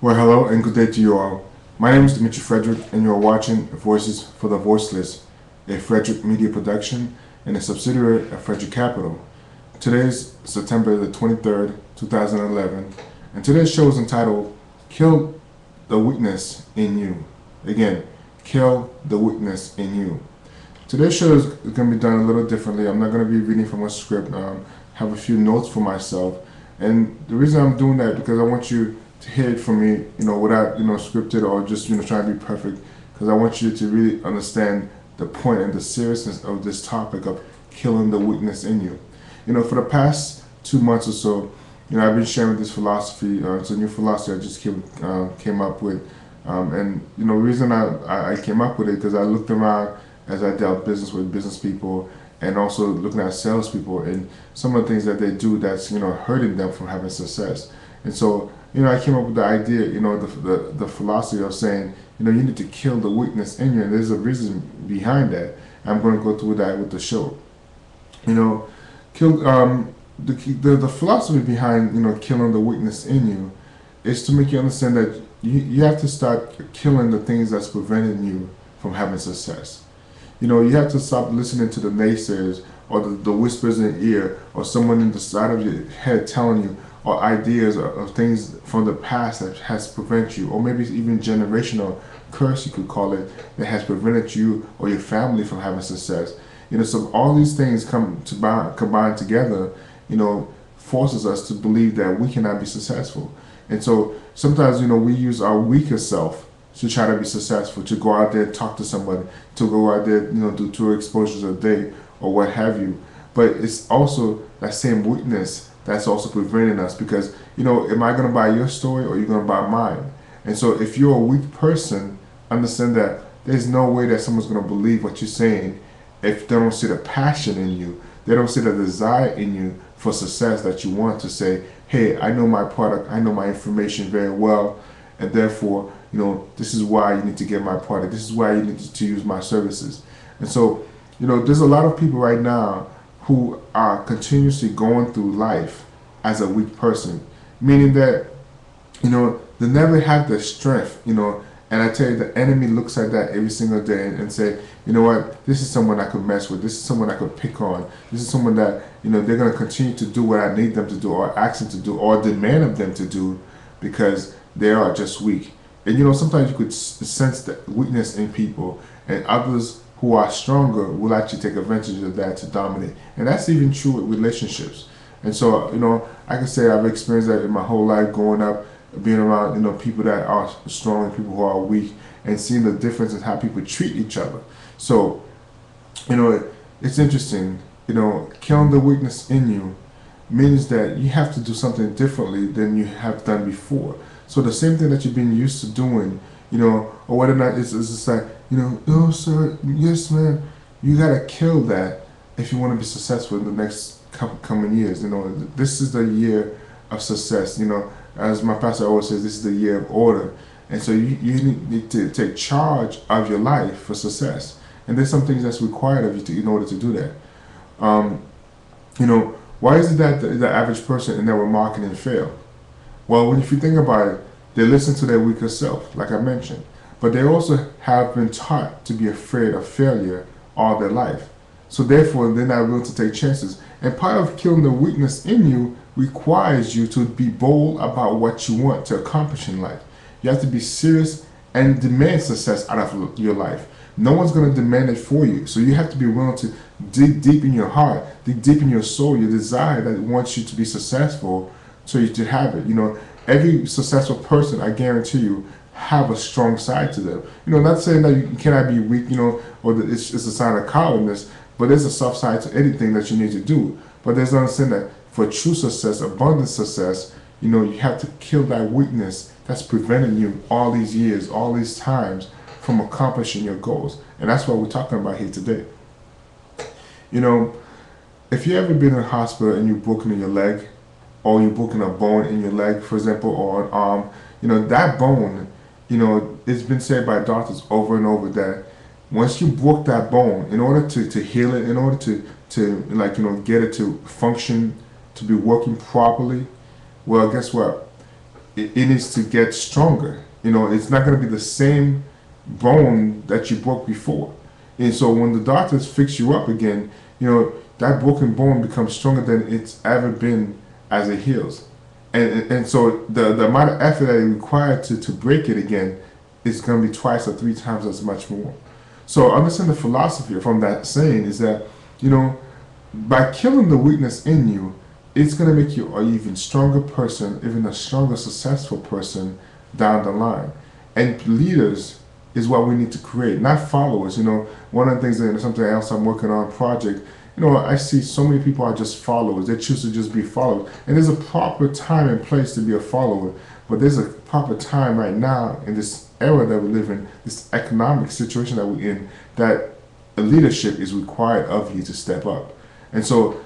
Well, hello and good day to you all. My name is Dimitri Frederick, and you are watching Voices for the Voiceless, a Frederick Media production and a subsidiary of Frederick Capital. Today is September the 23rd, 2011, and today's show is entitled Kill the Weakness in You. Again, Kill the Weakness in You. Today's show is going to be done a little differently. I'm not going to be reading from a script. Have a few notes for myself, and the reason I'm doing that because I want you to hear it from me, without scripted or just trying to be perfect. Because I want you to really understand the point and the seriousness of this topic of killing the weakness in you. For the past 2 months or so, I've been sharing this philosophy. It's a new philosophy I just came up with, and the reason I came up with it because I looked around as I dealt business with business people and also looking at salespeople and some of the things that they do that's hurting them from having success. And so I came up with the idea, the philosophy of saying, you need to kill the weakness in you, and there's a reason behind that. I'm going to go through that with the show. Kill the philosophy behind killing the weakness in you is to make you understand that you have to start killing the things that's preventing you from having success. You have to stop listening to the naysayers or the whispers in your ear or someone in the side of your head telling you or ideas of things from the past that has prevented you, or maybe even generational curse you could call it, that has prevented you or your family from having success. So all these things combine together, forces us to believe that we cannot be successful. And so sometimes, we use our weaker self to try to be successful, to go out there, talk to somebody, to go out there, do 2 exposures a day or what have you. But it's also that same weakness that's also preventing us because, am I going to buy your story or are you going to buy mine? And so if you're a weak person, understand that there's no way that someone's going to believe what you're saying if they don't see the passion in you. They don't see the desire in you for success that you want to say, hey, I know my product, I know my information very well, and therefore, this is why you need to get my product. This is why you need to use my services. And so, there's a lot of people right now who are continuously going through life as a weak person, meaning that, they never have the strength, and I tell you, the enemy looks at that every single day and say, you know what, this is someone I could mess with. This is someone I could pick on. This is someone that, they're going to continue to do what I need them to do or ask them to do or demand of them to do because they are just weak. And sometimes you could sense the weakness in people, and others who are stronger will actually take advantage of that to dominate. And that's even true with relationships. And so, I can say I've experienced that in my whole life growing up, being around, people that are strong and people who are weak, and seeing the difference in how people treat each other. So, it's interesting, killing the weakness in you means that you have to do something differently than you have done before. So the same thing that you've been used to doing, or whether or not it's just like, oh, sir, yes, man, you got to kill that if you want to be successful in the next coming years. This is the year of success. As my pastor always says, this is the year of order. And so you need to take charge of your life for success. And there's some things that's required of you in order to do that. Why is it that the average person in network marketing fail? Well, if you think about it, they listen to their weaker self, like I mentioned, but they also have been taught to be afraid of failure all their life. So therefore, they're not willing to take chances. And part of killing the weakness in you requires you to be bold about what you want to accomplish in life. You have to be serious and demand success out of your life. No one's going to demand it for you. So you have to be willing to dig deep in your heart, dig deep in your soul, your desire that wants you to be successful, so you to have it. Every successful person, I guarantee you, have a strong side to them. Not saying that you cannot be weak, or that it's a sign of cowardness, but there's a soft side to anything that you need to do. But there's no understanding that for true success, abundant success, you have to kill that weakness that's preventing you all these years, all these times from accomplishing your goals. And that's what we're talking about here today. If you ever been in a hospital and you're broken your leg, or you're broken a bone in your leg, for example, or an arm, that bone, it's been said by doctors over and over that once you broke that bone, in order to heal it, in order to get it to function, to be working properly, well, guess what? it needs to get stronger. It's not going to be the same bone that you broke before. And so when the doctors fix you up again, that broken bone becomes stronger than it's ever been as it heals. And so the amount of effort that it required to break it again is going to be twice or three times as much more. So understand the philosophy from that saying is that, by killing the weakness in you, it's going to make you an even stronger person, even a stronger, successful person down the line. And leaders is what we need to create, not followers. One of the things that something else I'm working on project, I see so many people are just followers. They choose to just be followers. And there's a proper time and place to be a follower. But there's a proper time right now in this era that we live in, this economic situation that we're in, that a leadership is required of you to step up. And so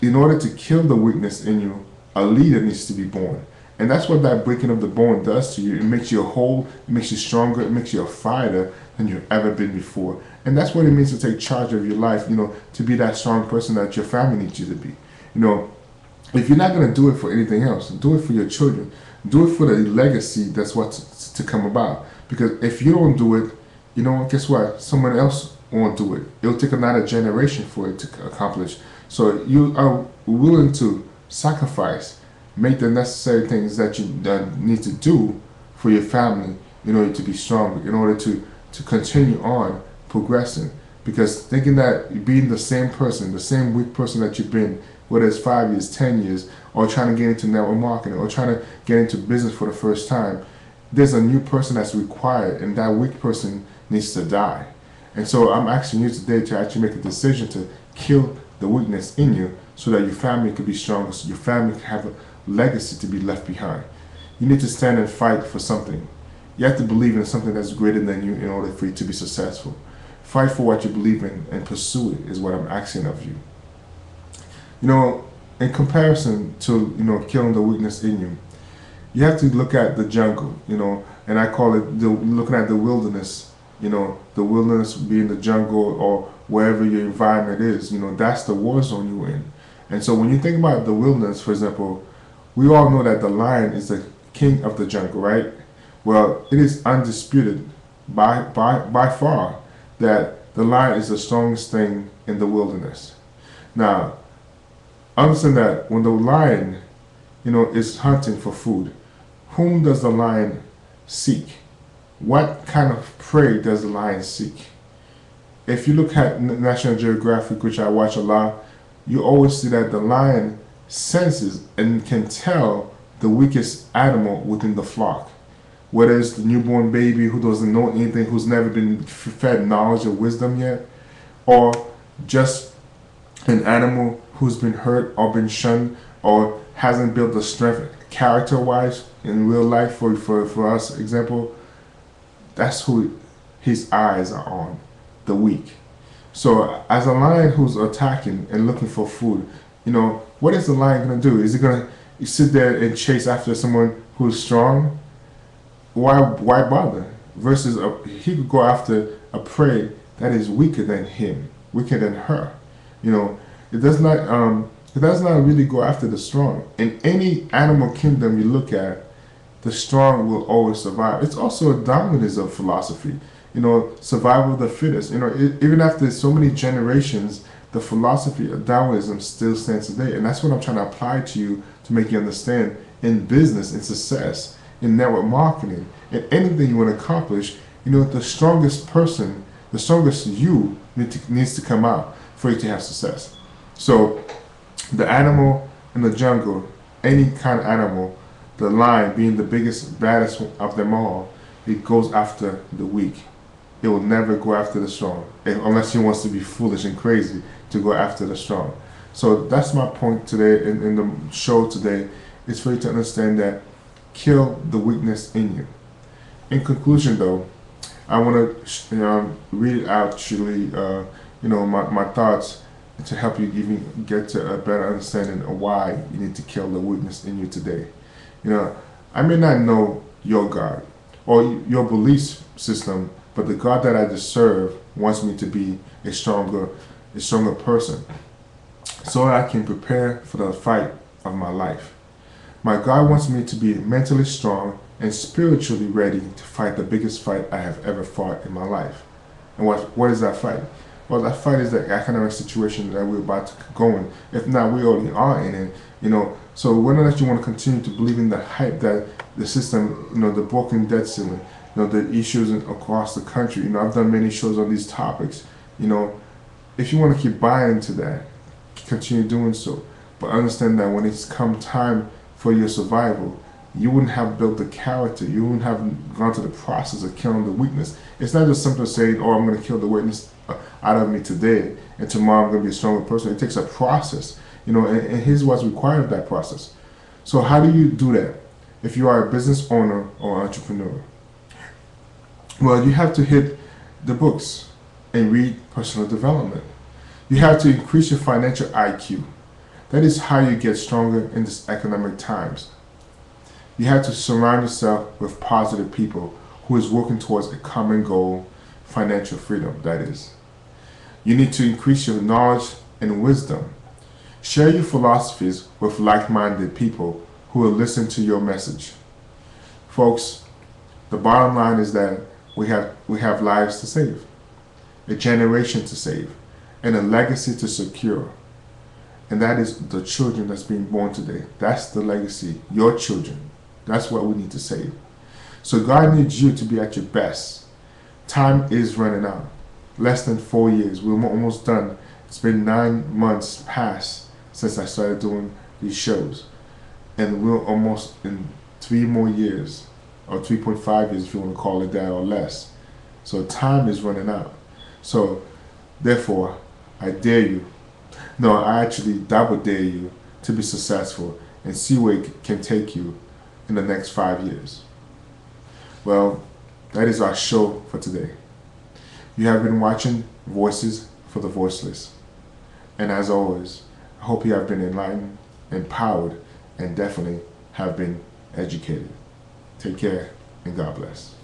in order to kill the weakness in you, a leader needs to be born. And that's what that breaking of the bone does to you. It makes you whole, it makes you stronger, it makes you a fighter than you've ever been before. And that's what it means to take charge of your life, to be that strong person that your family needs you to be. If you're not going to do it for anything else, do it for your children. Do it for the legacy that's what's to come about. Because if you don't do it, guess what? Someone else won't do it. It'll take another generation for it to accomplish. So you are willing to sacrifice, make the necessary things that you need to do for your family in order to be stronger, in order to continue on progressing. Because thinking that being the same person, the same weak person that you've been, whether it's 5 years, 10 years, or trying to get into network marketing, or trying to get into business for the first time, there's a new person that's required, and that weak person needs to die. And so I'm asking you today to actually make a decision to kill the weakness in you so that your family could be stronger, so your family can have a legacy to be left behind. You need to stand and fight for something. You have to believe in something that's greater than you in order for you to be successful. Fight for what you believe in and pursue it is what I'm asking of you. In comparison to, killing the weakness in you, you have to look at the jungle, and I call it looking at the wilderness, the wilderness being the jungle or wherever your environment is, that's the war zone you're in. And so when you think about the wilderness, for example, we all know that the lion is the king of the jungle, right? Well, it is undisputed by far that the lion is the strongest thing in the wilderness. Now, understand that when the lion, is hunting for food, whom does the lion seek? What kind of prey does the lion seek? If you look at National Geographic, which I watch a lot, you always see that the lion senses and can tell the weakest animal within the flock. Whether it's the newborn baby who doesn't know anything, who's never been fed knowledge or wisdom yet, or just an animal who's been hurt or been shunned or hasn't built the strength character-wise in real life for us, example, that's who his eyes are on, the weak. So as a lion who's attacking and looking for food, what is the lion going to do? Is he going to sit there and chase after someone who's strong? Why bother? Versus he could go after a prey that is weaker than him, weaker than her. It does not really go after the strong. In any animal kingdom you look at, the strong will always survive. It's also a Darwinism philosophy. Survival of the fittest. Even after so many generations, the philosophy of Darwinism still stands today. And that's what I'm trying to apply to you to make you understand in business, in success, in network marketing, in anything you want to accomplish. The strongest person, the strongest you needs to come out for you to have success. So the animal in the jungle, any kind of animal, the lion being the biggest, baddest of them all, it goes after the weak. It will never go after the strong, unless he wants to be foolish and crazy to go after the strong. So that's my point today in the show today, is for you to understand that kill the weakness in you. In conclusion though, I want to read out actually my thoughts to help you even get to a better understanding of why you need to kill the weakness in you today. I may not know your God or your belief system, but the God that I serve wants me to be a stronger person, so I can prepare for the fight of my life. My God wants me to be mentally strong and spiritually ready to fight the biggest fight I have ever fought in my life. And what is that fight? Well, that fight is the economic situation that we're about to go in. If not, we already are in it. So whether or not you want to continue to believe in the hype that the system, the broken debt ceiling, the issues across the country. I've done many shows on these topics. If you want to keep buying into that, continue doing so. But understand that when it's come time for your survival, you wouldn't have built the character. You wouldn't have gone through the process of killing the weakness. It's not just simple saying, "Oh, I'm going to kill the weakness out of me today, and tomorrow I'm going to be a stronger person." It takes a process, and here's what's required of that process. So how do you do that if you are a business owner or entrepreneur? Well, you have to hit the books and read personal development. You have to increase your financial IQ. That is how you get stronger in these economic times. You have to surround yourself with positive people who is working towards a common goal, financial freedom, that is. You need to increase your knowledge and wisdom. Share your philosophies with like-minded people who will listen to your message. Folks, the bottom line is that we have lives to save, a generation to save, and a legacy to secure. And that is the children that's being born today. That's the legacy, your children. That's what we need to save. So God needs you to be at your best. Time is running out. Less than 4 years. We're almost done. It's been 9 months past since I started doing these shows. And we're almost in 3 more years, or 3.5 years if you want to call it that, or less. So time is running out. So therefore, I dare you. No, I actually double dare you to be successful and see where it can take you in the next 5 years. Well, that is our show for today. You have been watching Voices for the Voiceless. And as always, I hope you have been enlightened, empowered, and definitely have been educated. Take care, and God bless.